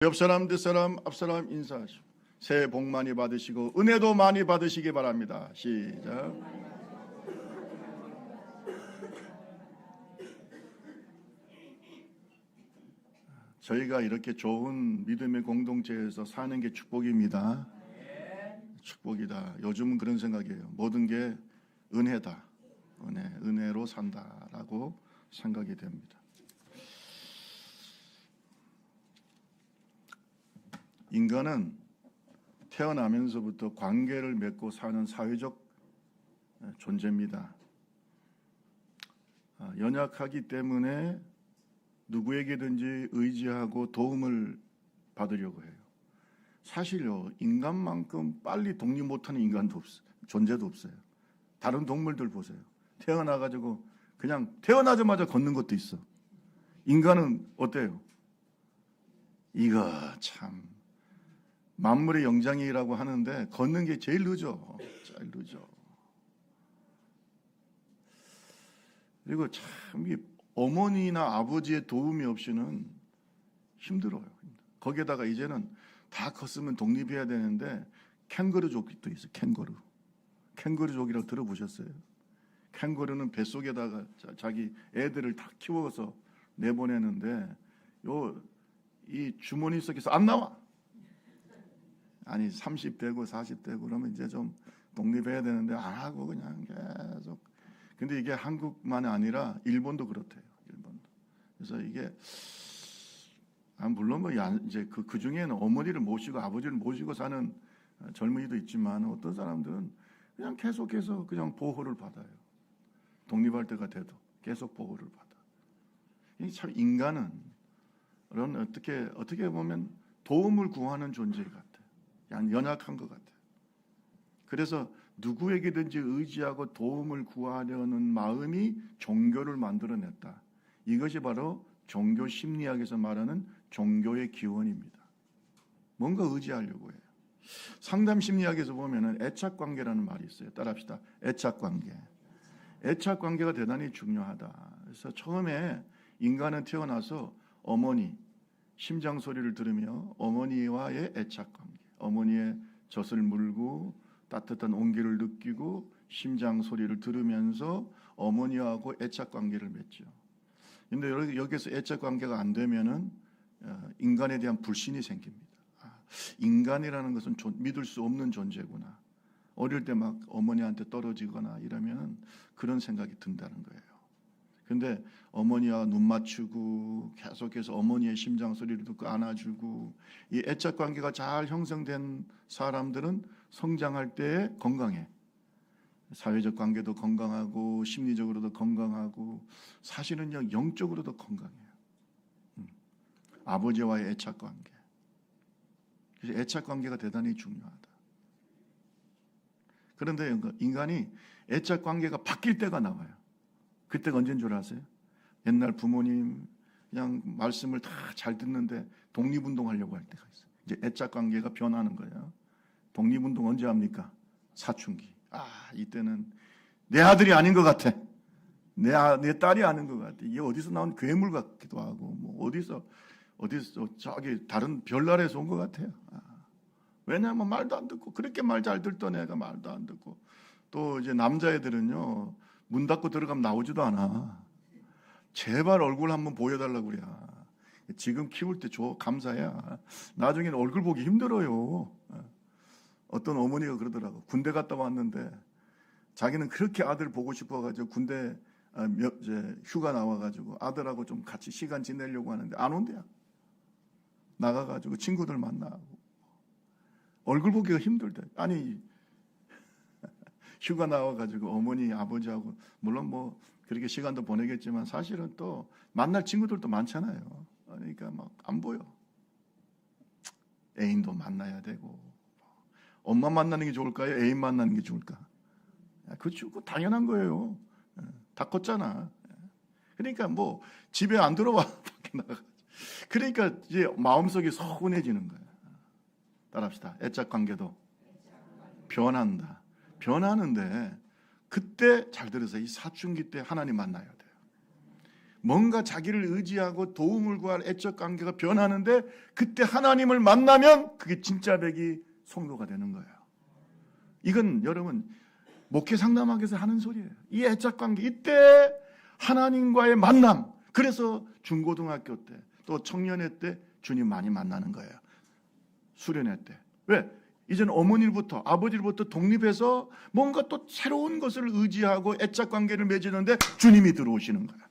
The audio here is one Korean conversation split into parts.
옆 사람, 뒷 사람, 앞 사람 인사하시고 새해 복 많이 받으시고 은혜도 많이 받으시기 바랍니다. 시작. 저희가 이렇게 좋은 믿음의 공동체에서 사는 게 축복입니다. 축복이다. 요즘은 그런 생각이에요. 모든 게 은혜다. 은혜로 산다라고 생각이 됩니다. 인간은 태어나면서부터 관계를 맺고 사는 사회적 존재입니다. 연약하기 때문에 누구에게든지 의지하고 도움을 받으려고 해요. 사실요, 인간만큼 빨리 독립 못하는 인간도 존재도 없어요. 다른 동물들 보세요. 태어나가지고 그냥 태어나자마자 걷는 것도 있어. 인간은 어때요? 이거 참 만물의 영장이라고 하는데 걷는 게 제일 늦어. 제일 늦어. 그리고 참 어머니나 아버지의 도움이 없이는 힘들어요. 거기에다가 이제는 다 컸으면 독립해야 되는데 캥거루족도 있어요. 캥거루족이라고 들어보셨어요? 캥거루는 뱃속에다가 자기 애들을 다 키워서 내보내는데 이 주머니 속에서 안 나와. 아니 30대고 40대고 그러면 이제 좀 독립해야 되는데 안 하고 그냥 계속. 근데 이게 한국만이 아니라 일본도 그렇대요. 일본도. 그래서 이게 물론 뭐 이제 그 중에는 어머니를 모시고 아버지를 모시고 사는 젊은이도 있지만 어떤 사람들은 그냥 계속해서 그냥 보호를 받아요. 독립할 때가 돼도 계속 보호를 받아. 이게 참 인간은 그런 어떻게 보면 도움을 구하는 존재 같아. 연약한 것 같아요. 그래서 누구에게든지 의지하고 도움을 구하려는 마음이 종교를 만들어냈다. 이것이 바로 종교 심리학에서 말하는 종교의 기원입니다. 뭔가 의지하려고 해요. 상담 심리학에서 보면은 애착관계라는 말이 있어요. 따라합시다. 애착관계. 애착관계가 대단히 중요하다. 그래서 처음에 인간은 태어나서 어머니 심장 소리를 들으며 어머니와의 애착관계. 어머니의 젖을 물고 따뜻한 온기를 느끼고 심장 소리를 들으면서 어머니하고 애착관계를 맺죠. 그런데 여기서 애착관계가 안 되면은 인간에 대한 불신이 생깁니다. 인간이라는 것은 믿을 수 없는 존재구나. 어릴 때 막 어머니한테 떨어지거나 이러면 그런 생각이 든다는 거예요. 근데 어머니와 눈 맞추고 계속해서 어머니의 심장 소리를 듣고 안아주고 이 애착 관계가 잘 형성된 사람들은 성장할 때 건강해. 사회적 관계도 건강하고 심리적으로도 건강하고 사실은요 영적으로도 건강해요. 아버지와의 애착 관계. 그래서 애착 관계가 대단히 중요하다. 그런데 인간이 애착 관계가 바뀔 때가 나와요. 그때가 언제인 줄 아세요? 옛날 부모님 그냥 말씀을 다 잘 듣는데 독립운동하려고 할 때가 있어요. 이제 애착관계가 변하는 거예요. 독립운동 언제 합니까? 사춘기. 이때는 내 아들이 아닌 것 같아. 내 딸이 아닌 것 같아. 이게 어디서 나온 괴물 같기도 하고 뭐 어디서 저기 다른 별나라에서 온 것 같아요. 왜냐하면 말도 안 듣고 그렇게 말 잘 듣던 애가 말도 안 듣고 또 이제 남자애들은요 문 닫고 들어가면 나오지도 않아. 제발 얼굴 한번 보여달라고 그래. 지금 키울 때 감사야. 나중에는 얼굴 보기 힘들어요. 어떤 어머니가 그러더라고. 군대 갔다 왔는데 자기는 그렇게 아들 보고 싶어가지고 군대 이제 휴가 나와가지고 아들하고 좀 같이 시간 지내려고 하는데 안 온대요. 나가가지고 친구들 만나고 얼굴 보기가 힘들대. 아니 휴가 나와가지고 어머니 아버지하고 물론 뭐 그렇게 시간도 보내겠지만 사실은 또 만날 친구들도 많잖아요. 그러니까 막 안 보여. 애인도 만나야 되고 엄마 만나는 게 좋을까요? 애인 만나는 게 좋을까? 그렇죠. 당연한 거예요. 다 컸잖아. 그러니까 뭐 집에 안 들어와 밖에 나가. 그러니까 이제 마음속이 서운해지는 거예요. 따라합시다. 애착 관계도 변한다. 변하는데 그때 잘 들으세요. 이 사춘기 때 하나님 만나야 돼요. 뭔가 자기를 의지하고 도움을 구할 애적 관계가 변하는데 그때 하나님을 만나면 그게 진짜 백이 성도가 되는 거예요. 이건 여러분 목회 상담학에서 하는 소리예요. 이 애적 관계, 이때 하나님과의 만남. 그래서 중고등학교 때 또 청년회 때 주님 많이 만나는 거예요. 수련회 때. 왜? 이제는 어머니부터 아버지로부터 독립해서 뭔가 또 새로운 것을 의지하고 애적 관계를 맺으는데 주님이 들어오시는 거야.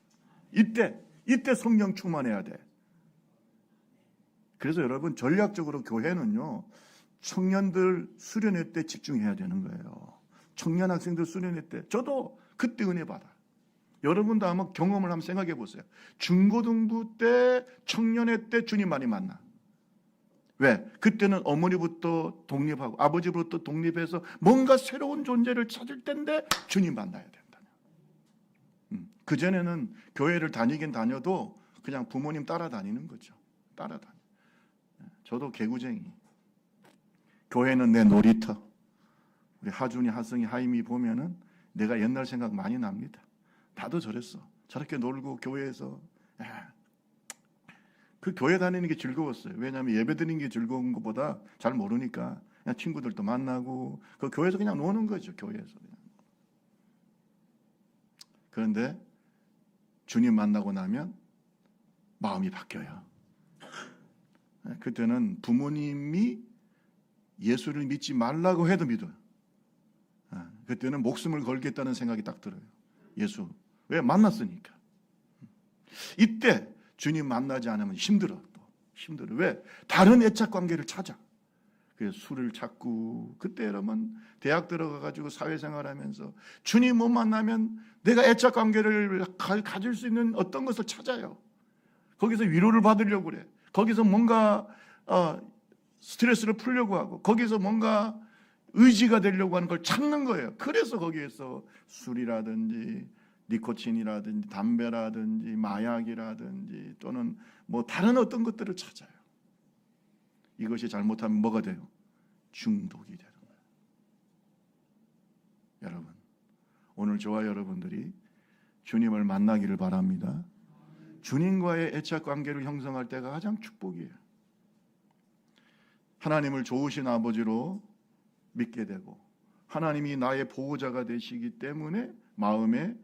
이때 성령 충만해야 돼. 그래서 여러분 전략적으로 교회는요, 청년들 수련회 때 집중해야 되는 거예요. 청년 학생들 수련회 때 저도 그때 은혜 받아. 여러분도 한번 경험을 한번 생각해 보세요. 중고등부 때, 청년회 때 주님 많이 만나. 왜? 그때는 어머니부터 독립하고 아버지부터 독립해서 뭔가 새로운 존재를 찾을 때인데 주님 만나야 된다. 그전에는 교회를 다니긴 다녀도 그냥 부모님 따라다니는 거죠. 따라다니. 저도 개구쟁이. 교회는 내 놀이터. 우리 하준이, 하성이, 하임이 보면은 내가 옛날 생각 많이 납니다. 나도 저랬어. 저렇게 놀고 교회에서. 그 교회 다니는 게 즐거웠어요. 왜냐하면 예배 드리는 게 즐거운 것보다 잘 모르니까 그냥 친구들도 만나고 그 교회에서 그냥 노는 거죠. 교회에서 그냥. 그런데 주님 만나고 나면 마음이 바뀌어요. 그때는 부모님이 예수를 믿지 말라고 해도 믿어요. 그때는 목숨을 걸겠다는 생각이 딱 들어요. 예수. 왜? 만났으니까. 이때 주님 만나지 않으면 힘들어. 힘들어. 왜? 다른 애착 관계를 찾아. 그래서 술을 찾고, 그때 여러분 대학 들어가가지고 사회생활하면서 주님 못 만나면 내가 애착 관계를 가질 수 있는 어떤 것을 찾아요. 거기서 위로를 받으려고 그래. 거기서 뭔가 스트레스를 풀려고 하고, 거기서 뭔가 의지가 되려고 하는 걸 찾는 거예요. 그래서 거기에서 술이라든지 니코틴이라든지 담배라든지 마약이라든지 또는 뭐 다른 어떤 것들을 찾아요. 이것이 잘못하면 뭐가 돼요? 중독이 되는 거예요. 여러분, 오늘 저와 여러분들이 주님을 만나기를 바랍니다. 주님과의 애착 관계를 형성할 때가 가장 축복이에요. 하나님을 좋으신 아버지로 믿게 되고 하나님이 나의 보호자가 되시기 때문에 마음에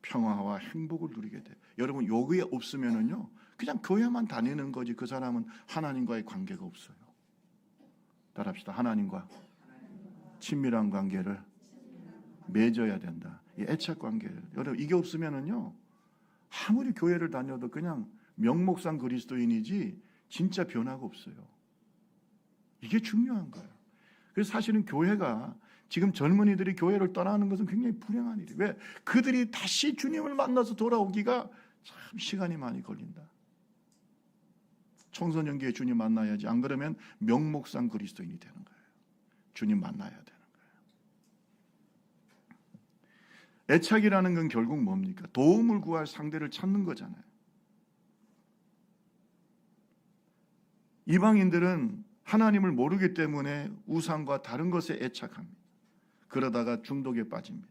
평화와 행복을 누리게 돼요. 여러분, 여기에 없으면은요, 그냥 교회만 다니는 거지 그 사람은 하나님과의 관계가 없어요. 따라합시다. 하나님과 친밀한 관계를 맺어야 된다. 이 애착 관계를. 여러분, 이게 없으면은요, 아무리 교회를 다녀도 그냥 명목상 그리스도인이지 진짜 변화가 없어요. 이게 중요한 거예요. 그래서 사실은 교회가 지금 젊은이들이 교회를 떠나는 것은 굉장히 불행한 일이에요. 왜? 그들이 다시 주님을 만나서 돌아오기가 참 시간이 많이 걸린다. 청소년기에 주님 만나야지. 안 그러면 명목상 그리스도인이 되는 거예요. 주님 만나야 되는 거예요. 애착이라는 건 결국 뭡니까? 도움을 구할 상대를 찾는 거잖아요. 이방인들은 하나님을 모르기 때문에 우상과 다른 것에 애착합니다. 그러다가 중독에 빠집니다.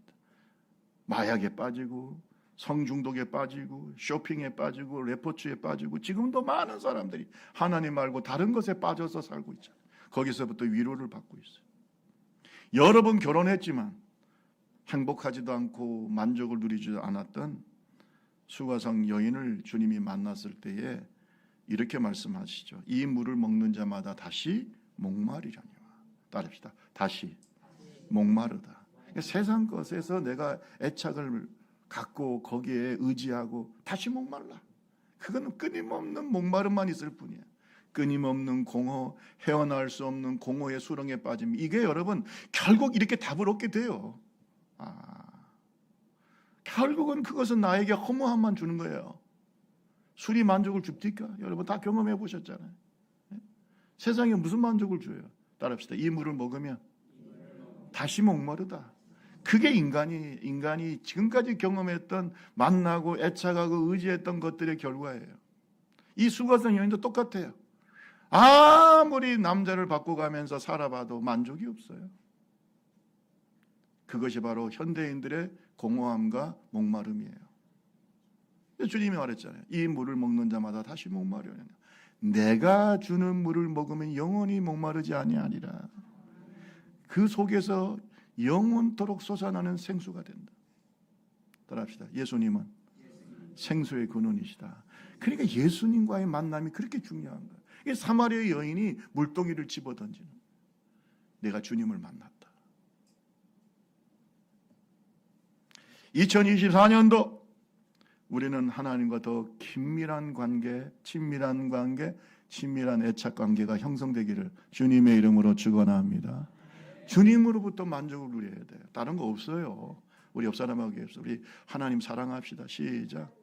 마약에 빠지고 성중독에 빠지고 쇼핑에 빠지고 레포츠에 빠지고 지금도 많은 사람들이 하나님 말고 다른 것에 빠져서 살고 있잖아요. 거기서부터 위로를 받고 있어요. 여러 번 결혼했지만 행복하지도 않고 만족을 누리지 않았던 수가성 여인을 주님이 만났을 때에 이렇게 말씀하시죠. 이 물을 먹는 자마다 다시 목마르려니와. 따릅시다. 다시 목마르다. 그러니까 세상 것에서 내가 애착을 갖고 거기에 의지하고 다시 목말라. 그건 끊임없는 목마름만 있을 뿐이에요. 끊임없는 공허, 헤어나올 수 없는 공허의 수렁에 빠짐. 이게 여러분 결국 이렇게 답을 얻게 돼요. 결국은 그것은 나에게 허무함만 주는 거예요. 술이 만족을 줍니까? 여러분 다 경험해 보셨잖아요. 세상에 무슨 만족을 줘요? 따라합시다. 이 물을 먹으면 다시 목마르다. 그게 인간이 지금까지 경험했던 만나고 애착하고 의지했던 것들의 결과예요. 이 수가성 여인도 똑같아요. 아무리 남자를 바꿔가면서 살아봐도 만족이 없어요. 그것이 바로 현대인들의 공허함과 목마름이에요. 주님이 말했잖아요. 이 물을 먹는 자마다 다시 목마르리라. 내가 주는 물을 먹으면 영원히 목마르지 아니하리라. 그 속에서 영원토록 솟아나는 생수가 된다. 따라합시다. 예수님은 생수의 근원이시다. 그러니까 예수님과의 만남이 그렇게 중요한 거예요. 이게 사마리아 여인이 물동이를 집어던지는, 내가 주님을 만났다. 2024년도 우리는 하나님과 더 긴밀한 관계, 친밀한 관계, 친밀한 애착 관계가 형성되기를 주님의 이름으로 축원합니다. 주님으로부터 만족을 누려야 돼요. 다른 거 없어요. 우리 옆 사람하고 얘기해서 우리 하나님 사랑합시다. 시작.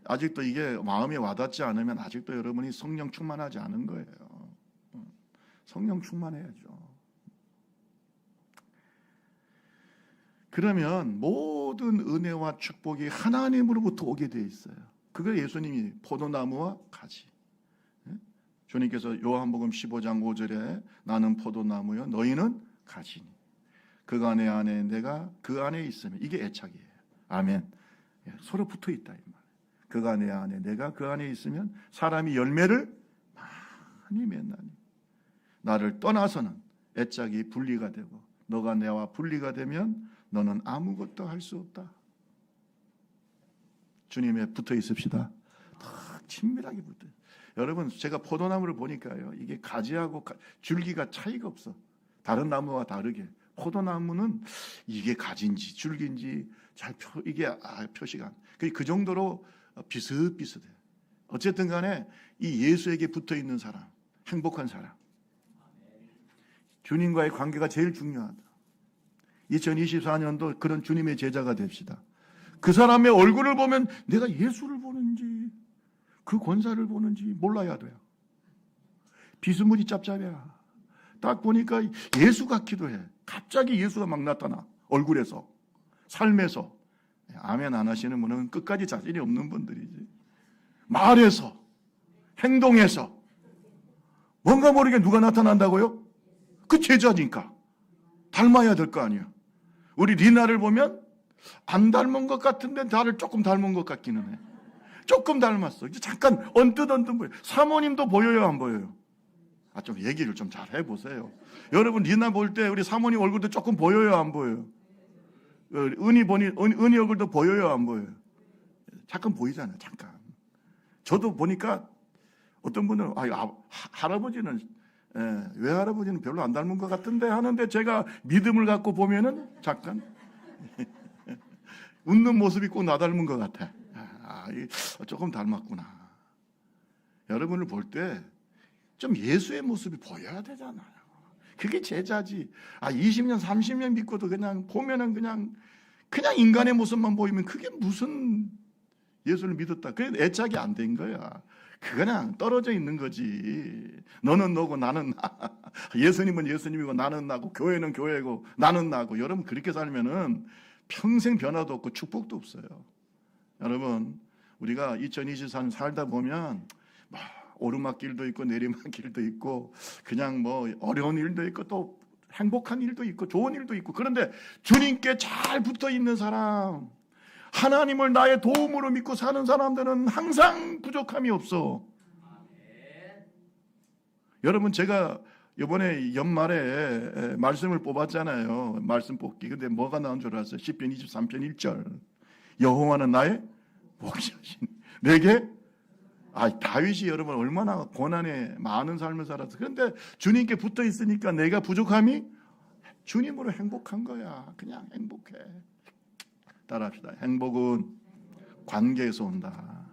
아직도 이게 마음에 와닿지 않으면 아직도 여러분이 성령 충만하지 않은 거예요. 성령 충만해야죠. 그러면 모든 은혜와 축복이 하나님으로부터 오게 돼 있어요. 그걸 예수님이 포도나무와 가지. 주님께서 요한복음 15장 5절에 나는 포도나무요 너희는 가지니 그가 내 안에 내가 그 안에 있으면, 이게 애착이에요. 아멘. 서로 붙어 있다 이 말. 그가 내 안에 내가 그 안에 있으면 사람이 열매를 많이 맺나니 나를 떠나서는 애착이 분리가 되고 너가 내와 분리가 되면 너는 아무것도 할 수 없다. 주님에 붙어 있읍시다. 더 친밀하게 붙어. 여러분, 제가 포도나무를 보니까요, 이게 가지하고 줄기가 차이가 없어. 다른 나무와 다르게 포도나무는 이게 가지인지 줄기인지 잘 이게 표시가 안. 그 정도로 비슷비슷해요. 어쨌든 간에 이 예수에게 붙어 있는 사람, 행복한 사람, 주님과의 관계가 제일 중요하다. 2024년도 그런 주님의 제자가 됩시다. 그 사람의 얼굴을 보면 내가 예수를 보는지 그 권사를 보는지 몰라야 돼요. 비스무리 짭짭이야. 딱 보니까 예수 같기도 해. 갑자기 예수가 막 나타나. 얼굴에서, 삶에서. 아멘 안 하시는 분은 끝까지 자신이 없는 분들이지. 말에서, 행동에서 뭔가 모르게 누가 나타난다고요? 그 제자니까 닮아야 될 거 아니에요. 우리 리나를 보면 안 닮은 것 같은데 나를 조금 닮은 것 같기는 해. 조금 닮았어. 잠깐 언뜻 보여요. 사모님도 보여요, 안 보여요? 좀 얘기를 좀 잘 해보세요. 여러분 리나 볼 때 우리 사모님 얼굴도 조금 보여요, 안 보여요? 은희 얼굴도 보여요, 안 보여요? 잠깐 보이잖아요, 잠깐. 저도 보니까 어떤 분은 할아버지는 외할아버지는 별로 안 닮은 것 같은데 하는데 제가 믿음을 갖고 보면은 잠깐 웃는 모습이 꼭 나 닮은 것 같아. 조금 닮았구나. 여러분을 볼 때 좀 예수의 모습이 보여야 되잖아요. 그게 제자지. 20년 30년 믿고도 그냥 보면은 그냥 인간의 모습만 보이면 그게 무슨 예수를 믿었다. 그게 애착이 안 된 거야. 그냥 떨어져 있는 거지. 너는 너고 나는 나. 예수님은 예수님이고 나는 나고 교회는 교회고 나는 나고. 여러분 그렇게 살면은 평생 변화도 없고 축복도 없어요. 여러분 우리가 2024년 살다 보면 오르막길도 있고 내리막길도 있고 그냥 어려운 일도 있고 또 행복한 일도 있고 좋은 일도 있고, 그런데 주님께 잘 붙어 있는 사람, 하나님을 나의 도움으로 믿고 사는 사람들은 항상 부족함이 없어. 여러분 제가 이번에 연말에 말씀을 뽑았잖아요. 말씀 뽑기. 근데 뭐가 나온 줄 아세요? 시편 23편 1절. 여호와는 나의 목자신. 내게 다윗이 여러분 얼마나 고난에 많은 삶을 살았어. 그런데 주님께 붙어 있으니까 내가 부족함이 주님으로 행복한 거야. 그냥 행복해. 따라합시다. 행복은 관계에서 온다.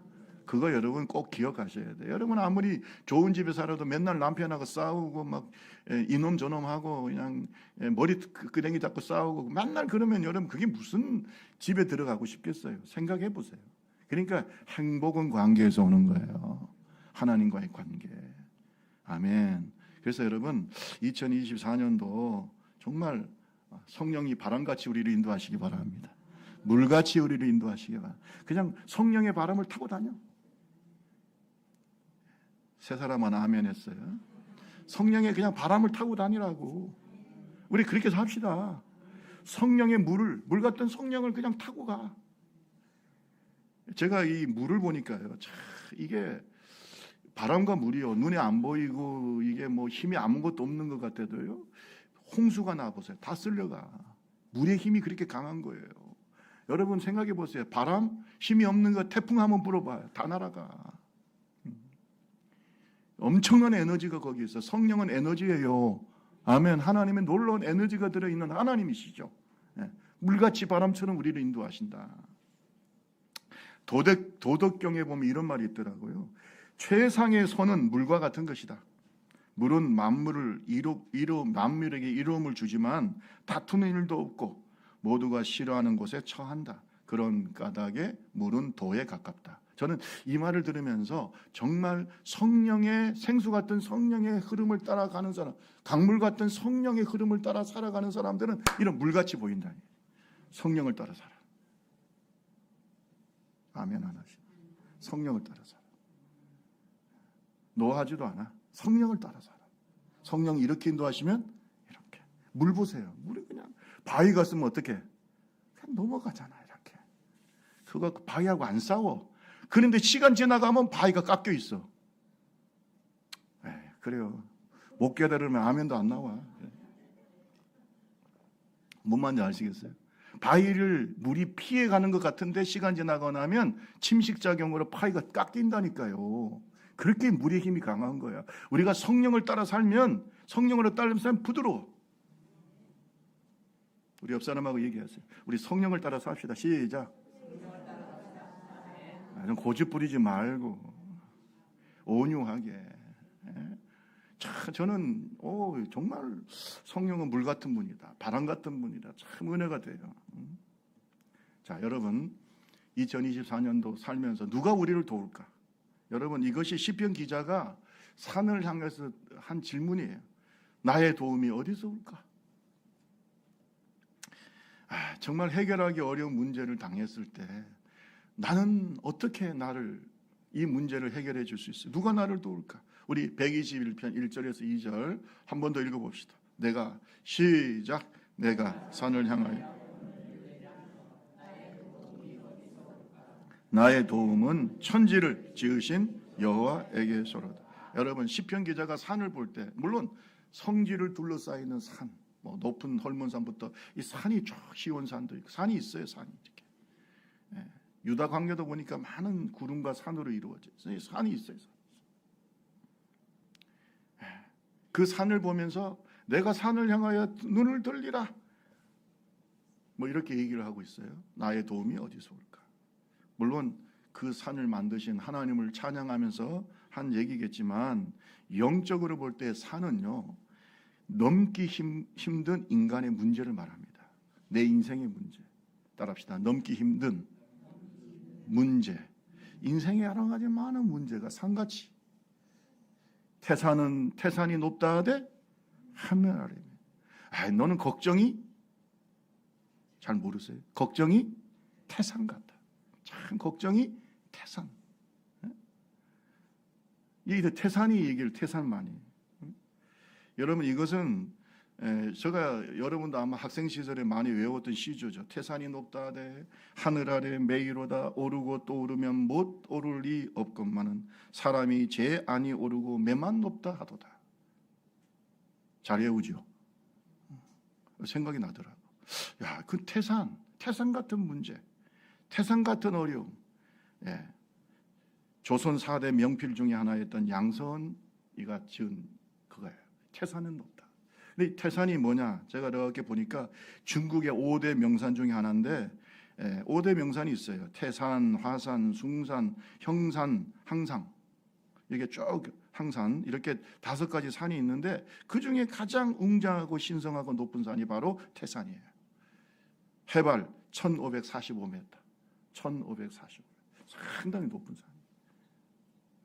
그거 여러분 꼭 기억하셔야 돼요. 여러분 아무리 좋은 집에 살아도 맨날 남편하고 싸우고 막 이놈 저놈 하고 그냥 머리 끄댕이 잡고 싸우고 맨날 그러면 여러분 그게 무슨 집에 들어가고 싶겠어요? 생각해 보세요. 그러니까 행복은 관계에서 오는 거예요. 하나님과의 관계. 아멘. 그래서 여러분 2024년도 정말 성령이 바람같이 우리를 인도하시기 바랍니다. 물같이 우리를 인도하시기 바랍니다. 그냥 성령의 바람을 타고 다녀. 세 사람 하나 아멘 했어요. 성령의 그냥 바람을 타고 다니라고. 우리 그렇게 삽시다. 성령의 물 같은 성령을 그냥 타고 가. 제가 이 물을 보니까요, 참 이게 바람과 물이요, 눈에 안 보이고 이게 뭐 힘이 아무것도 없는 것 같아도요, 홍수가 나 보세요. 다 쓸려가. 물의 힘이 그렇게 강한 거예요. 여러분 생각해 보세요. 바람 힘이 없는 거 태풍 한번 불어봐요. 다 날아가. 엄청난 에너지가 거기 있어. 성령은 에너지예요. 아멘. 하나님의 놀라운 에너지가 들어있는 하나님이시죠. 물같이 바람처럼 우리를 인도하신다. 도덕경에 보면 이런 말이 있더라고요. 최상의 선은 물과 같은 것이다. 물은 만물에게 이로움을 주지만 다투는 일도 없고 모두가 싫어하는 곳에 처한다. 그런 까닭에 물은 도에 가깝다. 저는 이 말을 들으면서 정말 성령의 생수 같은 성령의 흐름을 따라가는 사람, 강물 같은 성령의 흐름을 따라 살아가는 사람들은 이런 물같이 보인다. 성령을 따라 살아. 아멘 안 하시. 성령을 따라 살아. 노하지도 않아. 성령을 따라 살아. 성령이 이렇게 인도하시면 이렇게. 물 보세요. 물이 그냥 바위 갔으면 어떻게? 그냥 넘어가잖아 이렇게. 그거 바위하고 안 싸워. 그런데 시간 지나가면 바위가 깎여 있어. 그래요. 못 깨달으면 아멘도 안 나와. 뭔 말인지 아시겠어요? 바위를 물이 피해가는 것 같은데 시간 지나고 나면 침식작용으로 바위가 깎인다니까요. 그렇게 물의 힘이 강한 거야. 우리가 성령을 따라 살면, 성령으로 따르면 살면 부드러워. 우리 옆 사람하고 얘기하세요. 우리 성령을 따라 삽시다. 시작. 좀 고집 부리지 말고 온유하게. 저는 정말 성령은 물 같은 분이다. 바람 같은 분이다. 참 은혜가 돼요. 자, 여러분 2024년도 살면서 누가 우리를 도울까? 여러분 이것이 시편 기자가 산을 향해서 한 질문이에요. 나의 도움이 어디서 올까? 정말 해결하기 어려운 문제를 당했을 때 나는 어떻게 이 문제를 해결해 줄 수 있어요? 누가 나를 도울까? 우리 121편 1절에서 2절 한 번 더 읽어봅시다. 시작. 내가 산을 향하여 나의 도움은 천지를 지으신 여호와에게서로다. 여러분 시편 기자가 산을 볼 때 물론 성지를 둘러싸이는 산, 높은 헐몬산부터 이 산이 쭉 시온산도 있고 산이 있어요. 산이 이렇게. 유다 광야도 보니까 많은 구름과 산으로 이루어져 있어요. 산이 있어요. 그 산을 보면서 내가 산을 향하여 눈을 들리라. 이렇게 얘기를 하고 있어요. 나의 도움이 어디서 올까? 물론 그 산을 만드신 하나님을 찬양하면서 한 얘기겠지만 영적으로 볼 때 산은요. 넘기 힘든 인간의 문제를 말합니다. 내 인생의 문제. 따라합시다. 넘기 힘든 문제. 인생에 여러 가지 많은 문제가 산같이 태산이 높다 하되 하늘 아래며. 너는 걱정이 잘 모르세요? 걱정이 태산 같다. 참 걱정이 태산. 이 태산이 얘기를 태산만이. 여러분 이것은 제가 여러분도 아마 학생 시절에 많이 외웠던 시조죠. 태산이 높다 하되 하늘 아래 매이로다 오르고 또 오르면 못 오를 리 없건만은 사람이 제 안이 오르고 매만 높다 하도다. 잘 외우죠. 생각이 나더라고. 그 태산 같은 문제, 태산 같은 어려움. 조선 4대 명필 중에 하나였던 양선이가 지은 그거예요. 태산은 높다. 근데 태산이 뭐냐? 제가 이렇게 보니까 중국의 5대 명산 중에 하나인데 5대 명산이 있어요. 태산, 화산, 숭산, 형산, 항상. 이게 쭉 항산 이렇게 5가지 산이 있는데 그 중에 가장 웅장하고 신성하고 높은 산이 바로 태산이에요. 해발 1545m. 1545m. 상당히 높은 산.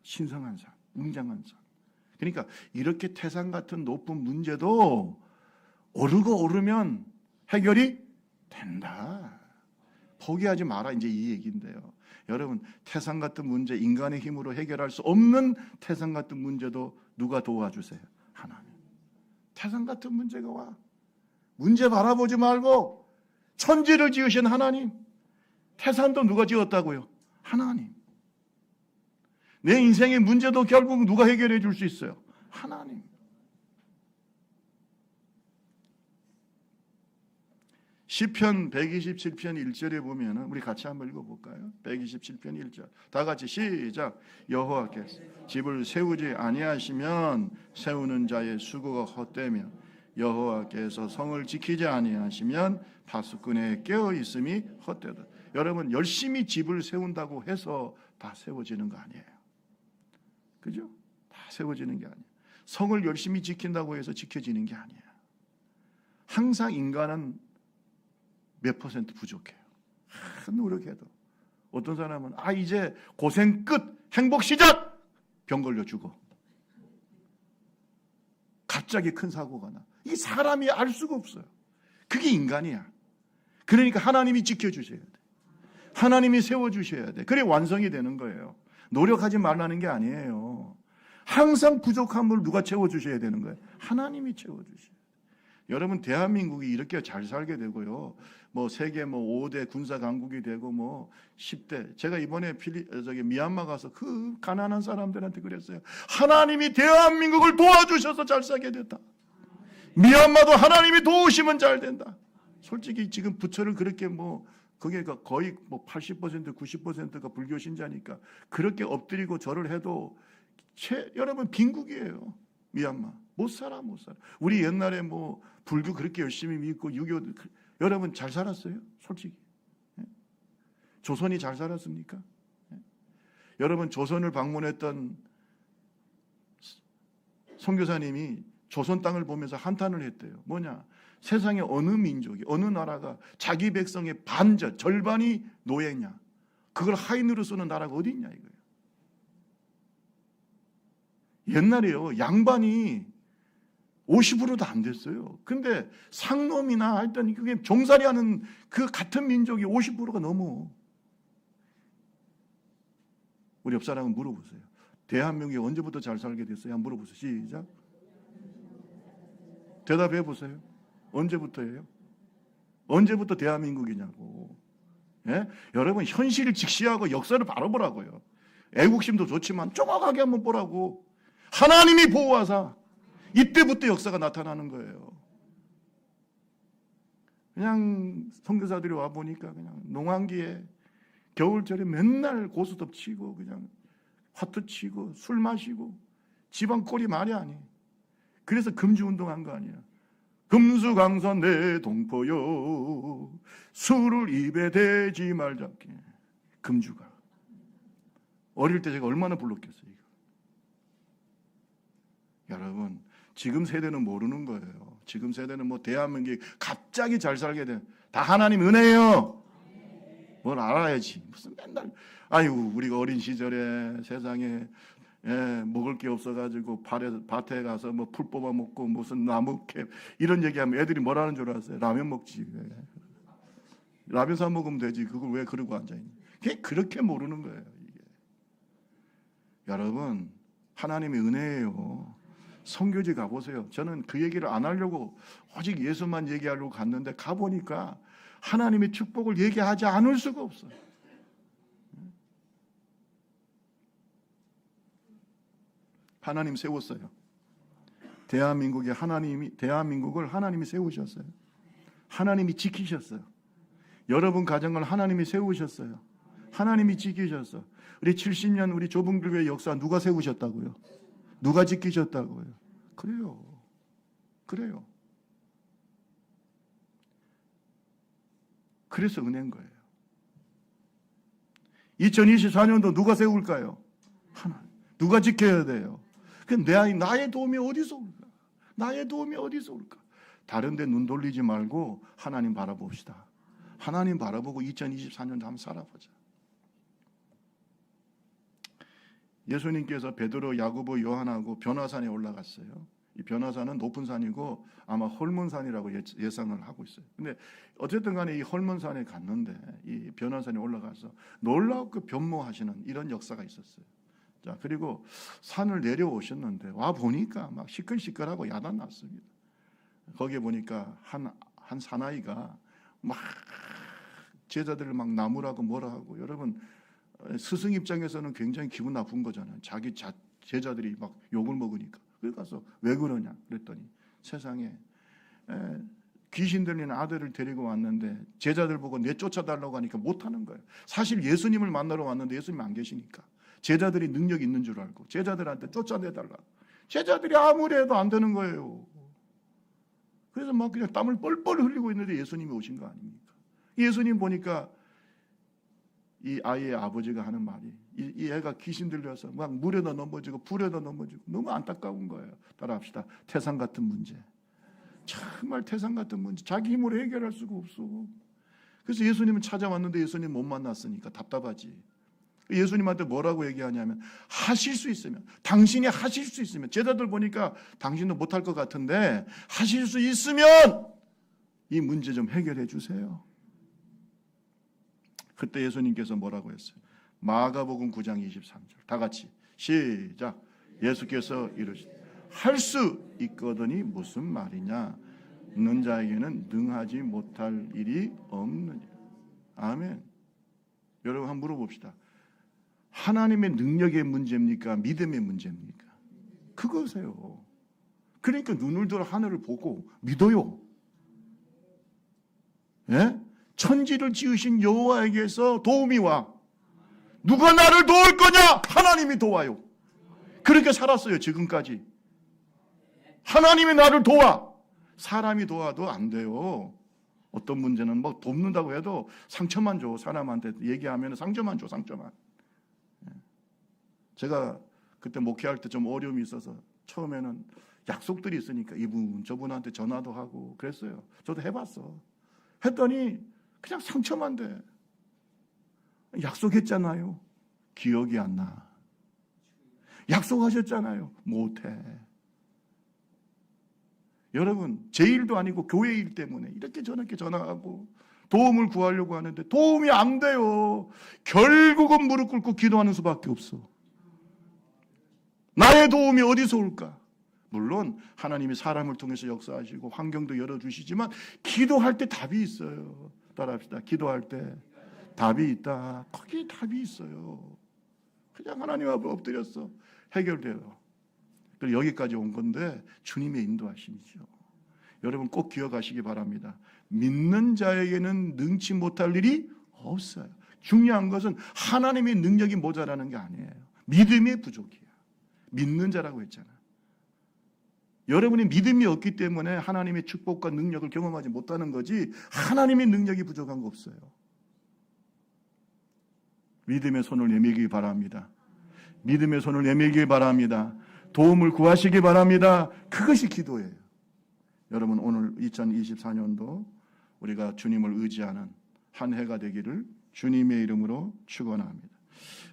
신성한 산, 웅장한 산. 그러니까 이렇게 태산 같은 높은 문제도 오르고 오르면 해결이 된다. 포기하지 마라. 이제 이 얘기인데요. 여러분 태산 같은 문제, 인간의 힘으로 해결할 수 없는 태산 같은 문제도 누가 도와주세요? 하나님. 태산 같은 문제가 와. 문제 바라보지 말고 천지를 지으신 하나님. 태산도 누가 지었다고요? 하나님. 내 인생의 문제도 결국 누가 해결해 줄 수 있어요? 하나님. 시편 127편 1절에 보면 우리 같이 한번 읽어볼까요? 127편 1절 다 같이 시작. 여호와께서 집을 세우지 아니하시면 세우는 자의 수고가 헛되며 여호와께서 성을 지키지 아니하시면 파수꾼의 깨어 있음이 헛되다. 여러분, 열심히 집을 세운다고 해서 다 세워지는 거 아니에요. 그죠? 다 세워지는 게 아니에요. 성을 열심히 지킨다고 해서 지켜지는 게 아니에요. 항상 인간은 몇 퍼센트 부족해요. 노력해도. 어떤 사람은 이제 고생 끝, 행복 시작! 병 걸려 죽어. 갑자기 큰 사고가 나. 이게 사람이 알 수가 없어요. 그게 인간이야. 그러니까 하나님이 지켜주셔야 돼. 하나님이 세워주셔야 돼. 그래 완성이 되는 거예요. 노력하지 말라는 게 아니에요. 항상 부족함을 누가 채워주셔야 되는 거예요? 하나님이 채워주셔야 돼요. 여러분, 대한민국이 이렇게 잘 살게 되고요. 세계 5대 군사 강국이 되고 10대. 제가 이번에 미얀마 가서 그 가난한 사람들한테 그랬어요. 하나님이 대한민국을 도와주셔서 잘 살게 됐다. 미얀마도 하나님이 도우시면 잘 된다. 솔직히 지금 부처를 그렇게 그게 거의 80% 90%가 불교 신자니까 그렇게 엎드리고 절을 해도 여러분 빈국이에요. 미얀마 못 살아. 우리 옛날에 불교 그렇게 열심히 믿고 6.25 여러분 잘 살았어요? 솔직히 조선이 잘 살았습니까? 여러분, 조선을 방문했던 선교사님이 조선 땅을 보면서 한탄을 했대요. 뭐냐? 세상에 어느 민족이, 어느 나라가 자기 백성의 절반이 노예냐? 그걸 하인으로 쓰는 나라가 어디 있냐 이거예요. 옛날에요, 양반이 50%도 안 됐어요. 근데 상놈이나 하여튼 그게 종살이 하는 그 같은 민족이 50%가 넘어. 우리 옆 사람은 물어보세요. 대한민국이 언제부터 잘 살게 됐어요? 한번 물어보세요. 시작. 대답해 보세요. 언제부터예요? 언제부터 대한민국이냐고. 예? 여러분, 현실을 직시하고 역사를 바라보라고요. 애국심도 좋지만 정확하게 한번 보라고. 하나님이 보호하사 이때부터 역사가 나타나는 거예요. 그냥 선교사들이 와 보니까 그냥 농한기에 겨울철에 맨날 고스톱 치고 그냥 화투 치고 술 마시고 지방 꼴이 말이 아니에요. 그래서 금주 운동한 거 아니야. 금수강산 내 동포여 술을 입에 대지 말자. 금주가 어릴 때 제가 얼마나 불렀겠어요. 이거. 여러분, 지금 세대는 모르는 거예요. 지금 세대는 대한민국이 갑자기 잘 살게 된 다 하나님 은혜예요. 뭘 알아야지. 무슨 맨날 우리가 어린 시절에 세상에 먹을 게 없어가지고 밭에 가서 풀 뽑아 먹고 무슨 나무캡 이런 얘기하면 애들이 뭐라는 줄 알았어요? 라면 먹지. 라면 사 먹으면 되지. 그걸 왜 그러고 앉아있니? 그렇게 모르는 거예요. 이게. 여러분, 하나님의 은혜예요. 선교지 가보세요. 저는 그 얘기를 안 하려고 오직 예수만 얘기하려고 갔는데 가보니까 하나님의 축복을 얘기하지 않을 수가 없어요. 하나님 세웠어요. 대한민국을 하나님이 세우셨어요. 하나님이 지키셨어요. 여러분 가정을 하나님이 세우셨어요. 하나님이 지키셨어. 우리 70년 우리 좁은 교회 역사 누가 세우셨다고요? 누가 지키셨다고요? 그래요. 그래서 은혜인 거예요. 2024년도 누가 세울까요? 하나님. 누가 지켜야 돼요? 나의 도움이 어디서 올까? 나의 도움이 어디서 올까? 다른 데 눈 돌리지 말고 하나님 바라봅시다. 하나님 바라보고 2024년도 한번 살아보자. 예수님께서 베드로, 야고보, 요한하고 변화산에 올라갔어요. 이 변화산은 높은 산이고 아마 헐몬산이라고 예상을 하고 있어요. 근데 어쨌든 간에 이 헐몬산에 갔는데 이 변화산에 올라가서 놀랍게 변모하시는 이런 역사가 있었어요. 자, 그리고 산을 내려오셨는데 와 보니까 막 시끌시끌하고 야단났습니다. 거기에 보니까 한 사나이가 막 제자들을 막 나무라고 뭐라 하고, 여러분 스승 입장에서는 굉장히 기분 나쁜 거잖아요. 자기 제자들이 막 욕을 먹으니까. 그래 가서 왜 그러냐 그랬더니 세상에 귀신 들린 아들을 데리고 왔는데 제자들 보고 내쫓아달라고 하니까 못하는 거예요. 사실 예수님을 만나러 왔는데 예수님 안 계시니까 제자들이 능력 있는 줄 알고 제자들한테 쫓아내달라고. 제자들이 아무리 해도 안 되는 거예요. 그래서 막 그냥 땀을 뻘뻘 흘리고 있는데 예수님이 오신 거 아닙니까? 예수님 보니까 이 아이의 아버지가 하는 말이 이 애가 귀신 들려서 막 물에다 넘어지고 불에다 넘어지고 너무 안타까운 거예요. 따라합시다. 태산 같은 문제. 정말 태산 같은 문제. 자기 힘으로 해결할 수가 없어. 그래서 예수님은 찾아왔는데 예수님 못 만났으니까 답답하지. 예수님한테 뭐라고 얘기하냐면 하실 수 있으면 당신이 하실 수 있으면 제자들 보니까 당신도 못할 것 같은데 하실 수 있으면 이 문제 좀 해결해 주세요. 그때 예수님께서 뭐라고 했어요? 마가복음 9장 23절 다 같이 시작. 예수께서 이르시되 할 수 있거든이 무슨 말이냐? 있는 자에게는 능하지 못할 일이 없느니라. 아멘. 여러분 한번 물어봅시다. 하나님의 능력의 문제입니까? 믿음의 문제입니까? 그거세요. 그러니까 눈을 들어 하늘을 보고 믿어요. 예? 천지를 지으신 여호와에게서 도움이 와. 누가 나를 도울 거냐? 하나님이 도와요. 그렇게 살았어요 지금까지. 하나님이 나를 도와. 사람이 도와도 안 돼요. 어떤 문제는 뭐 돕는다고 해도 상처만 줘. 사람한테 얘기하면 상처만 줘. 상처만. 제가 그때 목회할 때 좀 어려움이 있어서 처음에는 약속들이 있으니까 이분 저분한테 전화도 하고 그랬어요. 저도 해봤어. 했더니 그냥 상처만 돼. 약속했잖아요. 기억이 안 나. 약속하셨잖아요. 못해. 여러분 제 일도 아니고 교회 일 때문에 이렇게 저렇게 전화하고 도움을 구하려고 하는데 도움이 안 돼요. 결국은 무릎 꿇고 기도하는 수밖에 없어. 나의 도움이 어디서 올까? 물론 하나님이 사람을 통해서 역사하시고 환경도 열어주시지만 기도할 때 답이 있어요. 따라합시다. 기도할 때 답이 있다. 거기에 답이 있어요. 그냥 하나님 앞에 엎드렸어. 해결돼요. 그리고 여기까지 온 건데 주님의 인도하심이죠. 여러분 꼭 기억하시기 바랍니다. 믿는 자에게는 능치 못할 일이 없어요. 중요한 것은 하나님의 능력이 모자라는 게 아니에요. 믿음이 부족이에요. 믿는 자라고 했잖아요. 여러분이 믿음이 없기 때문에 하나님의 축복과 능력을 경험하지 못하는 거지 하나님의 능력이 부족한 거 없어요. 믿음의 손을 내밀기 바랍니다. 믿음의 손을 내밀기 바랍니다. 도움을 구하시기 바랍니다. 그것이 기도예요. 여러분 오늘 2024년도 우리가 주님을 의지하는 한 해가 되기를 주님의 이름으로 축원합니다.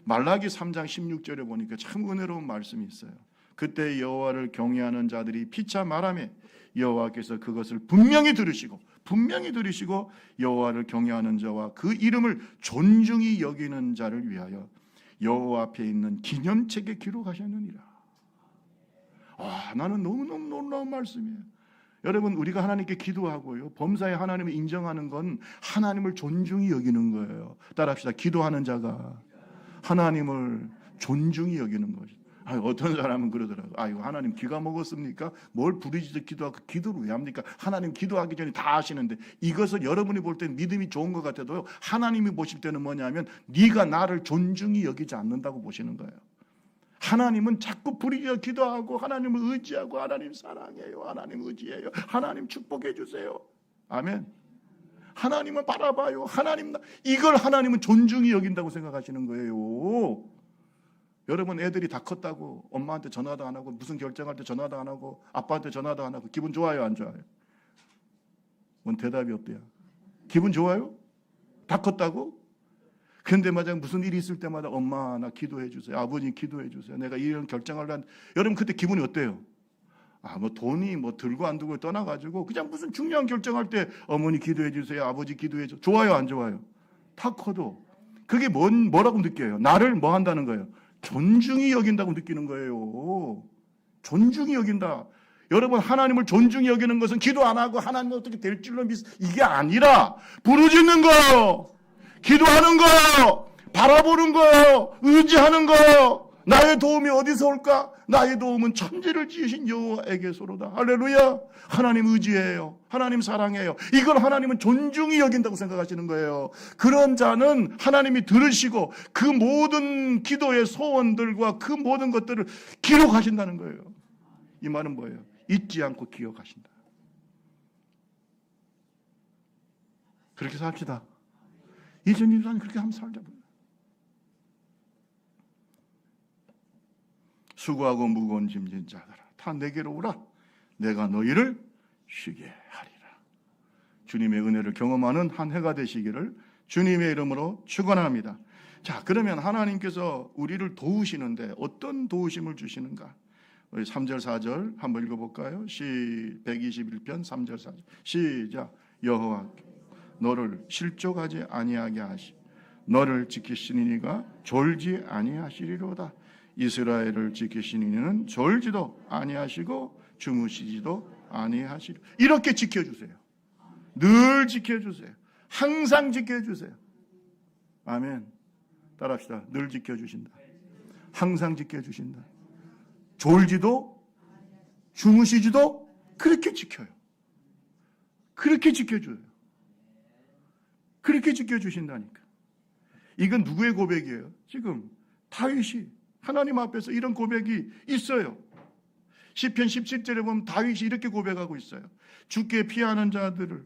말라기 3장 16절에 보니까 참 은혜로운 말씀이 있어요. 그때 여호와를 경외하는 자들이 피차 말하며 여호와께서 그것을 분명히 들으시고 여호와를 경외하는 자와 그 이름을 존중히 여기는 자를 위하여 여호와 앞에 있는 기념책에 기록하셨느니라. 나는 너무너무 놀라운 말씀이에요. 여러분 우리가 하나님께 기도하고요 범사에 하나님을 인정하는 건 하나님을 존중히 여기는 거예요. 따라합시다. 기도하는 자가 하나님을 존중히 여기는 거죠. 어떤 사람은 그러더라고요. 하나님 기가 먹었습니까? 뭘 부르짖어 기도하고 기도를 왜 합니까? 하나님 기도하기 전에 다 아시는데. 이것을 여러분이 볼 때는 믿음이 좋은 것 같아도요 하나님이 보실 때는 뭐냐면 네가 나를 존중히 여기지 않는다고 보시는 거예요. 하나님은 자꾸 부르짖어 기도하고 하나님을 의지하고 하나님 사랑해요. 하나님 의지해요. 하나님 축복해 주세요. 아멘. 하나님을 바라봐요. 이걸 하나님은 존중히 여긴다고 생각하시는 거예요. 여러분 애들이 다 컸다고 엄마한테 전화도 안 하고 무슨 결정할 때 전화도 안 하고 아빠한테 전화도 안 하고 기분 좋아요? 안 좋아요? 뭔 대답이 없대요. 기분 좋아요? 다 컸다고? 근데 만약 무슨 일이 있을 때마다 엄마 나 기도해 주세요. 아버지 기도해 주세요. 내가 이런 결정하려는 여러분 그때 기분이 어때요? 뭐 돈이 뭐 들고 안 들고 떠나가지고 그냥 무슨 중요한 결정할 때 어머니 기도해 주세요. 아버지 기도해 주세요. 좋아요? 안 좋아요? 다 커도 그게 뭐라고 느껴요? 나를 뭐 한다는 거예요? 존중히 여긴다고 느끼는 거예요. 존중히 여긴다. 여러분 하나님을 존중히 여기는 것은 기도 안 하고 하나님 어떻게 될 줄로 이게 아니라 부르짖는 거예요. 기도하는 거예요. 바라보는 거예요. 의지하는 거예요. 나의 도움이 어디서 올까? 나의 도움은 천지를 지으신 여호와에게서로다. 할렐루야. 하나님 의지해요. 하나님 사랑해요. 이걸 하나님은 존중히 여긴다고 생각하시는 거예요. 그런 자는 하나님이 들으시고 그 모든 기도의 소원들과 그 모든 것들을 기록하신다는 거예요. 이 말은 뭐예요? 잊지 않고 기억하신다. 그렇게 삽시다. 2024년 그렇게 한번 살자고요. 수고하고 무거운 짐진 자들아 다 내게로 오라. 내가 너희를 쉬게 하리라. 주님의 은혜를 경험하는 한 해가 되시기를 주님의 이름으로 축원합니다. 자, 그러면 하나님께서 우리를 도우시는데 어떤 도우심을 주시는가? 우리 3절 4절 한번 읽어볼까요? 121편 3절 4절 시작. 여호와 너를 실족하지 아니하게 하시 너를 지키시니가 졸지 아니하시리로다. 이스라엘을 지키신 이는 졸지도 아니하시고 주무시지도 아니하시리. 이렇게 지켜주세요. 늘 지켜주세요. 항상 지켜주세요. 아멘. 따라합시다. 늘 지켜주신다. 항상 지켜주신다. 졸지도 주무시지도 그렇게 지켜요. 그렇게 지켜줘요. 그렇게 지켜주신다니까. 이건 누구의 고백이에요? 지금 다윗이 하나님 앞에서 이런 고백이 있어요. 시편 17절에 보면 다윗이 이렇게 고백하고 있어요. 주께 피하는 자들을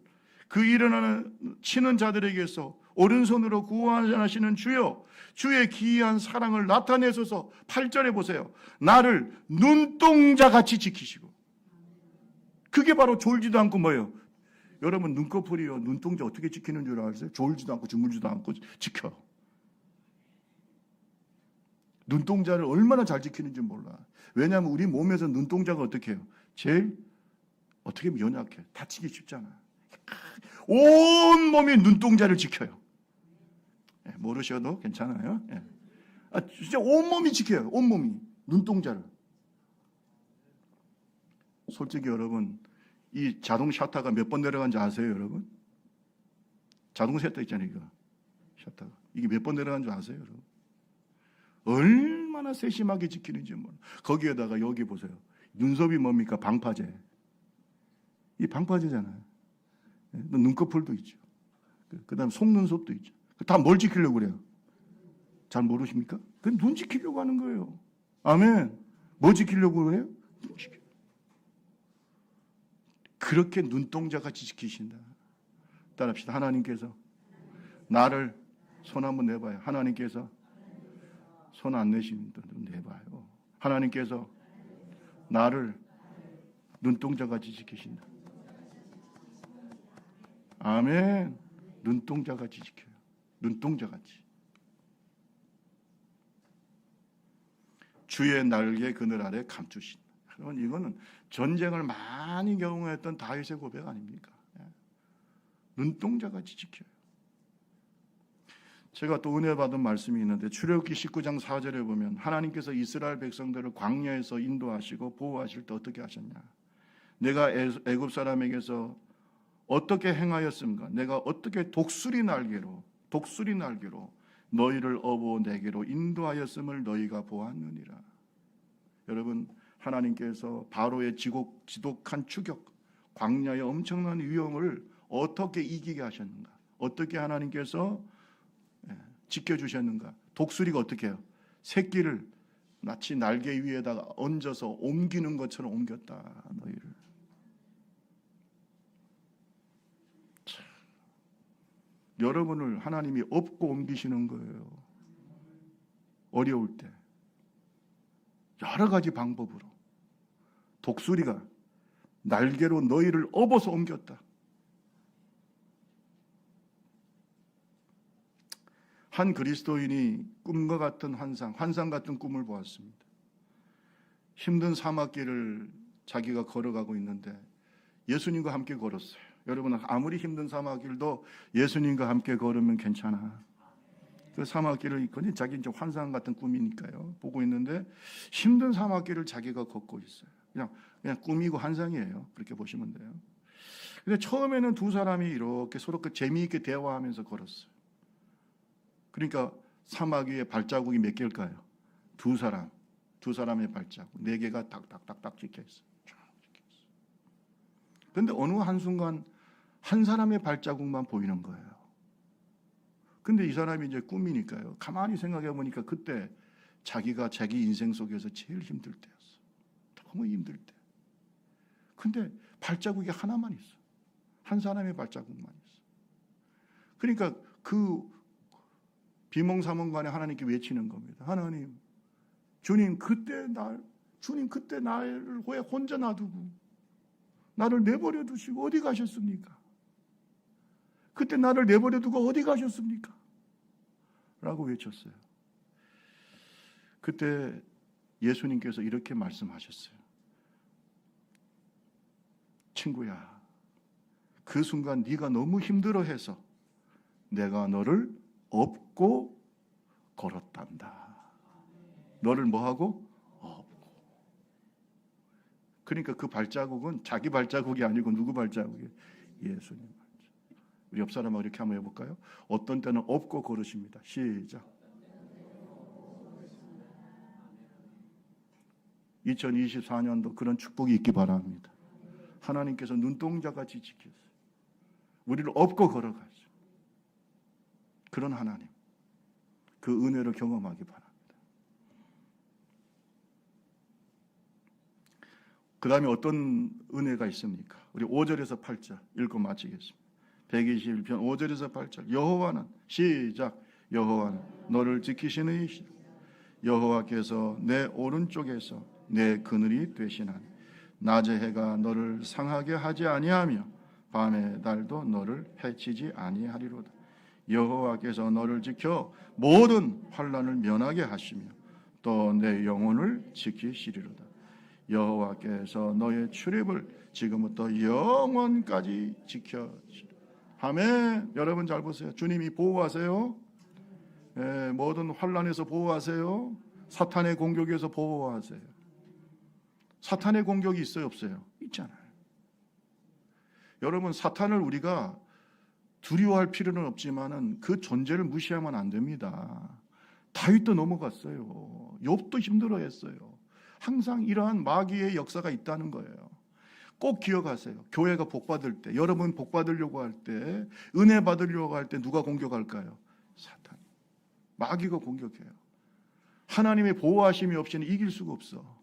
그 일어나는 치는 자들에게서 오른손으로 구원하시는 주여 주의 기이한 사랑을 나타내소서. 8절에 보세요. 나를 눈동자같이 지키시고. 그게 바로 졸지도 않고 뭐예요? 여러분 눈꺼풀이요 눈동자 어떻게 지키는 줄 아세요? 졸지도 않고 주물지도 않고 지켜. 눈동자를 얼마나 잘 지키는지 몰라. 왜냐하면 우리 몸에서 눈동자가 어떻게 해요? 제일 어떻게 보면 연약해. 다치기 쉽잖아. 온 몸이 눈동자를 지켜요. 모르셔도 괜찮아요. 진짜 온몸이 지켜요. 온몸이 눈동자를. 솔직히 여러분 이 자동 셔터가 몇 번 내려간지 아세요, 여러분? 자동 셔터 있잖아요, 이거. 셔터가. 이게 몇 번 내려간 줄 아세요, 여러분? 얼마나 세심하게 지키는지 몰라. 거기에다가 여기 보세요. 눈썹이 뭡니까? 방파제. 이 방파제잖아요. 눈꺼풀도 있죠. 그다음 속눈썹도 있죠. 다 뭘 지키려고 그래요? 잘 모르십니까? 그 눈 지키려고 하는 거예요. 아멘. 뭐 지키려고 그래요? 눈 지키려고. 그렇게 눈동자같이 지키신다. 따라합시다. 하나님께서 나를 손 한번 내봐요. 하나님께서 손 안 내시는 분들은 내봐요. 하나님께서 나를 눈동자같이 지키신다. 아멘. 눈동자같이 지켜요. 눈동자같이. 주의 날개 그늘 아래 감추신다. 그러면 이거는 전쟁을 많이 경험했던 다윗의 고백 아닙니까? 눈동자같이 지켜요. 제가 또 은혜 받은 말씀이 있는데 출애굽기 19장 4절에 보면 하나님께서 이스라엘 백성들을 광야에서 인도하시고 보호하실 때 어떻게 하셨냐? 내가 애굽 사람에게서 어떻게 행하였습니까? 내가 어떻게 독수리 날개로 너희를 업어 내게로 인도하였음을 너희가 보았느니라. 여러분 하나님께서 바로의 지독한 추격, 광야의 엄청난 위험을 어떻게 이기게 하셨는가? 어떻게 하나님께서 지켜주셨는가? 독수리가 어떻게 해요? 새끼를 마치 날개 위에다가 얹어서 옮기는 것처럼 옮겼다. 너희를. 참, 여러분을 하나님이 업고 옮기시는 거예요. 어려울 때. 여러 가지 방법으로. 독수리가 날개로 너희를 업어서 옮겼다. 한 그리스도인이 꿈과 같은 환상 같은 꿈을 보았습니다. 힘든 사막길을 자기가 걸어가고 있는데 예수님과 함께 걸었어요. 여러분 아무리 힘든 사막길도 예수님과 함께 걸으면 괜찮아. 그 사막길을 있거니 자기 이제 환상 같은 꿈이니까요. 보고 있는데 힘든 사막길을 자기가 걷고 있어요. 그냥 꿈이고 환상이에요. 그렇게 보시면 돼요. 근데 처음에는 두 사람이 이렇게 서로 재미있게 대화하면서 걸었어요. 그러니까 사막 위에 발자국이 몇 개일까요? 두 사람의 발자국, 4개가 딱딱딱딱 찍혀 있어요. 그런데 어느 한순간 한 사람의 발자국만 보이는 거예요. 근데 이 사람이 이제 꿈이니까요. 가만히 생각해 보니까 그때 자기가 자기 인생 속에서 제일 힘들 때였어. 너무 힘들 때. 근데 발자국이 하나만 있어. 한 사람의 발자국만 있어. 그러니까 그 비몽사몽간에 하나님께 외치는 겁니다. 하나님, 주님 그때 나를 왜 혼자 놔두고 나를 내버려 두시고 어디 가셨습니까? 그때 나를 내버려 두고 어디 가셨습니까? 라고 외쳤어요. 그때 예수님께서 이렇게 말씀하셨어요. 친구야, 그 순간 네가 너무 힘들어해서 내가 너를 업고 걸었단다. 너를 뭐하고? 업고. 그러니까 그 발자국은 자기 발자국이 아니고 누구 발자국이에요? 예수님 발자국. 우리 옆 사람하고 이렇게 한번 해볼까요? 어떤 때는 업고 걸으십니다. 시작. 2024년도 그런 축복이 있기 바랍니다. 하나님께서 눈동자같이 지켜주세요. 우리를 업고 걸어가죠. 그런 하나님, 그 은혜를 경험하기 바랍니다. 그 다음에 어떤 은혜가 있습니까? 우리 5절에서 8절 읽고 마치겠습니다. 121편 5절에서 8절. 여호와는 시작. 여호와는 너를 지키시는 이시라. 여호와께서 내 오른쪽에서 내 그늘이 되시나니 낮의 해가 너를 상하게 하지 아니하며 밤의 달도 너를 해치지 아니하리로다. 여호와께서 너를 지켜 모든 환난을 면하게 하시며 또 내 영혼을 지키시리로다. 여호와께서 너의 출입을 지금부터 영원까지 지켜시리로다. 아멘. 여러분 잘 보세요. 주님이 보호하세요. 모든 환난에서 보호하세요. 사탄의 공격에서 보호하세요. 사탄의 공격이 있어요, 없어요? 있잖아요. 여러분, 사탄을 우리가 두려워할 필요는 없지만은 그 존재를 무시하면 안 됩니다. 다윗도 넘어갔어요. 욥도 힘들어했어요. 항상 이러한 마귀의 역사가 있다는 거예요. 꼭 기억하세요. 교회가 복받을 때, 여러분 복받으려고 할 때, 은혜 받으려고 할 때 누가 공격할까요? 사탄. 마귀가 공격해요. 하나님의 보호하심이 없이는 이길 수가 없어.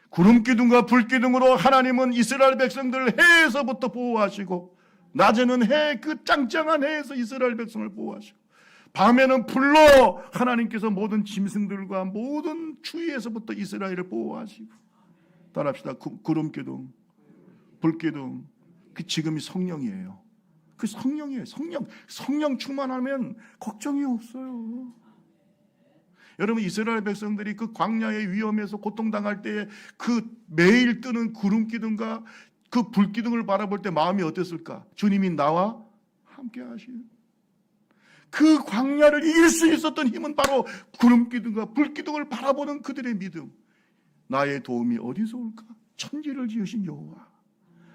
구름기둥과 불기둥으로 하나님은 이스라엘 백성들을 해에서부터 보호하시고, 낮에는 해, 그 짱짱한 해에서 이스라엘 백성을 보호하시고, 밤에는 불로 하나님께서 모든 짐승들과 모든 추위에서부터 이스라엘을 보호하시고. 따라합시다. 구름기둥, 불기둥, 그 지금이 성령이에요. 그 성령이에요. 성령 충만하면 걱정이 없어요. 여러분, 이스라엘 백성들이 그 광야의 위험에서 고통당할 때에 그 매일 뜨는 구름기둥과 그 불기둥을 바라볼 때 마음이 어땠을까? 주님이 나와 함께 하시는 그 광야를 이길 수 있었던 힘은 바로 구름기둥과 불기둥을 바라보는 그들의 믿음. 나의 도움이 어디서 올까? 천지를 지으신 여호와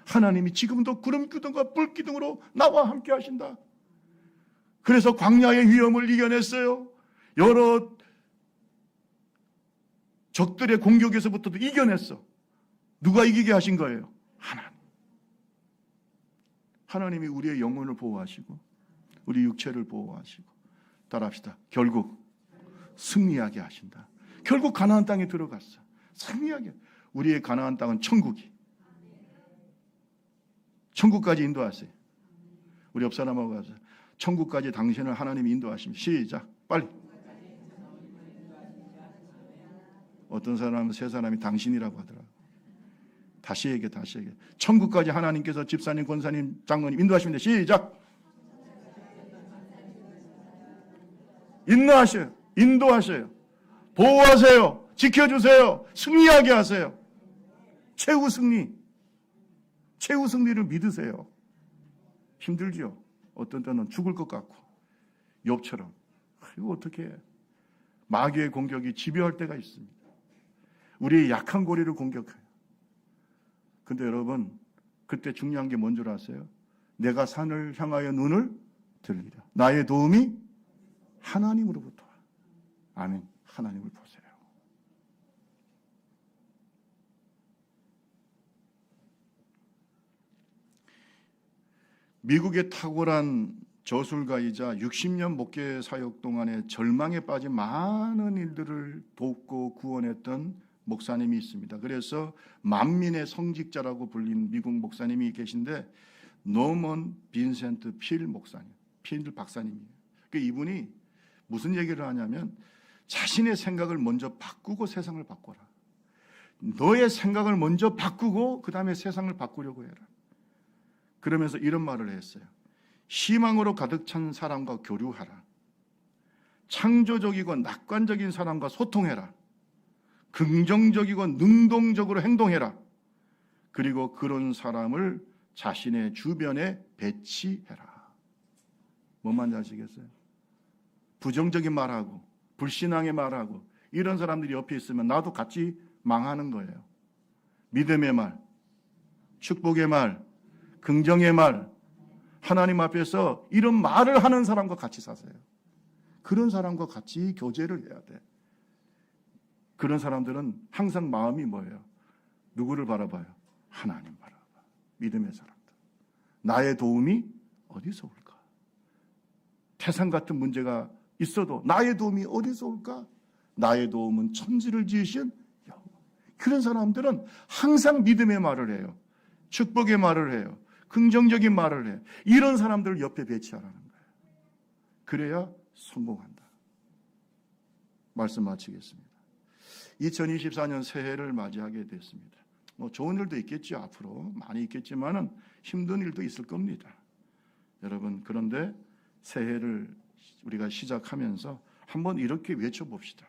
하나님이 지금도 구름기둥과 불기둥으로 나와 함께 하신다. 그래서 광야의 위험을 이겨냈어요. 여러 적들의 공격에서부터도 이겨냈어. 누가 이기게 하신 거예요? 하나님. 하나님이 우리의 영혼을 보호하시고 우리 육체를 보호하시고, 따라합시다. 결국 승리하게 하신다. 결국 가나안 땅에 들어갔어. 승리하게. 우리의 가나안 땅은 천국이. 천국까지 인도하세요. 우리 옆 사람하고 가서 천국까지 당신을 하나님이 인도하십니다. 시작. 빨리. 어떤 사람은 세 사람이 당신이라고 하더라고요. 다시 얘기해. 천국까지 하나님께서 집사님, 권사님, 장로님 인도하십니다. 시작. 인도하셔요. 보호하세요. 지켜주세요. 승리하게 하세요. 최후 승리를 믿으세요. 힘들죠. 어떤 때는 죽을 것 같고, 욥처럼. 이거 어떻게 해? 마귀의 공격이 지배할 때가 있습니다. 우리의 약한 고리를 공격해요. 근데 여러분, 그때 중요한 게 뭔 줄 아세요? 내가 산을 향하여 눈을 들리라. 나의 도움이 하나님으로부터 와. 아멘. 하나님을 보세요. 미국의 탁월한 저술가이자 60년 목회 사역 동안에 절망에 빠진 많은 일들을 돕고 구원했던 목사님이 있습니다. 그래서 만민의 성직자라고 불린 미국 목사님이 계신데 노먼 빈센트 필 목사님, 필 박사님이에요. 이분이 무슨 얘기를 하냐면 자신의 생각을 먼저 바꾸고 세상을 바꿔라. 너의 생각을 먼저 바꾸고 그 다음에 세상을 바꾸려고 해라. 그러면서 이런 말을 했어요. 희망으로 가득 찬 사람과 교류하라. 창조적이고 낙관적인 사람과 소통해라. 긍정적이고 능동적으로 행동해라. 그리고 그런 사람을 자신의 주변에 배치해라. 뭔 말인지 아시겠어요? 부정적인 말하고 불신앙의 말하고 이런 사람들이 옆에 있으면 나도 같이 망하는 거예요. 믿음의 말, 축복의 말, 긍정의 말, 하나님 앞에서 이런 말을 하는 사람과 같이 사세요. 그런 사람과 같이 교제를 해야 돼. 그런 사람들은 항상 마음이 뭐예요? 누구를 바라봐요? 하나님 바라봐. 믿음의 사람들. 나의 도움이 어디서 올까? 태산 같은 문제가 있어도 나의 도움이 어디서 올까? 나의 도움은 천지를 지으신 여호와. 그런 사람들은 항상 믿음의 말을 해요. 축복의 말을 해요. 긍정적인 말을 해요. 이런 사람들을 옆에 배치하라는 거예요. 그래야 성공한다. 말씀 마치겠습니다. 2024년 새해를 맞이하게 됐습니다. 좋은 일도 있겠죠. 앞으로 많이 있겠지만은 힘든 일도 있을 겁니다. 여러분, 그런데 새해를 우리가 시작하면서 한번 이렇게 외쳐봅시다.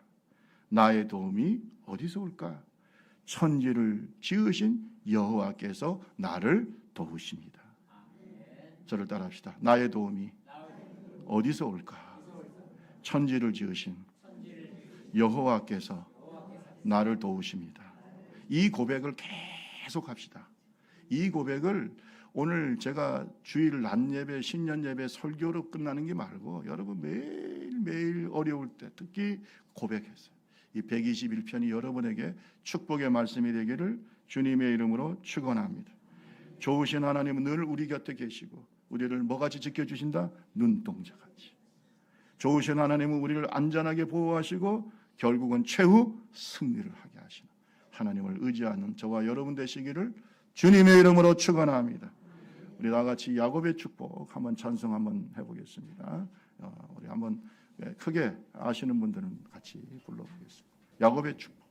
나의 도움이 어디서 올까? 천지를 지으신 여호와께서 나를 도우십니다. 저를 따라합시다. 나의 도움이 어디서 올까? 천지를 지으신 여호와께서 나를 도우십니다. 이 고백을 계속 합시다. 이 고백을 오늘 제가 주일 낮 예배, 신년 예배, 설교로 끝나는 게 말고 여러분 매일매일 어려울 때 특히 고백했어요. 이 121편이 여러분에게 축복의 말씀이 되기를 주님의 이름으로 축원합니다. 좋으신 하나님은 늘 우리 곁에 계시고 우리를 뭐같이 지켜주신다? 눈동자같이. 좋으신 하나님은 우리를 안전하게 보호하시고 결국은 최후 승리를 하게 하시는 하나님을 의지하는 저와 여러분 되시기를 주님의 이름으로 축원합니다. 우리 다 같이 야곱의 축복 한번 찬송 한번 해보겠습니다. 우리 한번 크게 아시는 분들은 같이 불러보겠습니다. 야곱의 축복.